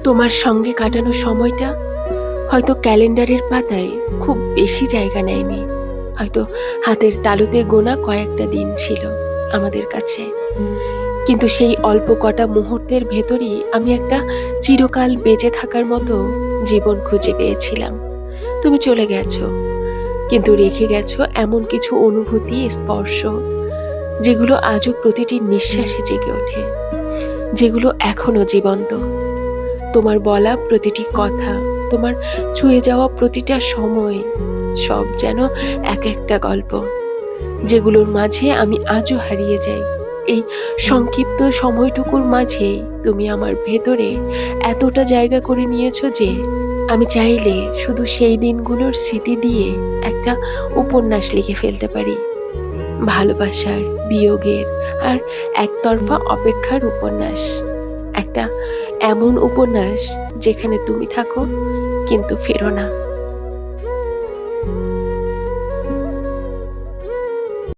তোমার সঙ্গে কাটানো সময়টা হয়তো ক্যালেন্ডারের পাতায় খুব বেশি জায়গা নেয়নি, হয়তো হাতের তালুতে গোনা কয়েকটা দিন ছিল আমাদের কাছে। কিন্তু সেই অল্প কটা মুহূর্তের ভেতরই আমি একটা চিরকাল বেঁচে থাকার মতো জীবন খুঁজে পেয়েছিলাম। তুমি চলে গেছো, কিন্তু রেখে গেছো এমন কিছু অনুভূতি, স্পর্শ, যেগুলো আজও প্রতিটি নিঃশ্বাসে জেগে ওঠে, যেগুলো এখনো জীবন্ত। তোমার বলা প্রতিটি কথা, তোমার ছুঁয়ে যাওয়া প্রতিটা সময়, সব যেন এক একটা গল্প, যেগুলোর মাঝে আমি আজও হারিয়ে যাই। এই সংক্ষিপ্ত সময়টুকুর মাঝে তুমি আমার ভেতরে এতটা জায়গা করে নিয়েছো যে আমি চাইলে শুধু সেই দিনগুলোর স্মৃতি দিয়ে একটা উপন্যাস লিখে ফেলতে পারি। ভালোবাসার, বিয়োগের আর একতরফা অপেক্ষার উপন্যাস। একটা এমন উপন্যাস যেখানে তুমি থাকো কিন্তু ফেরো না।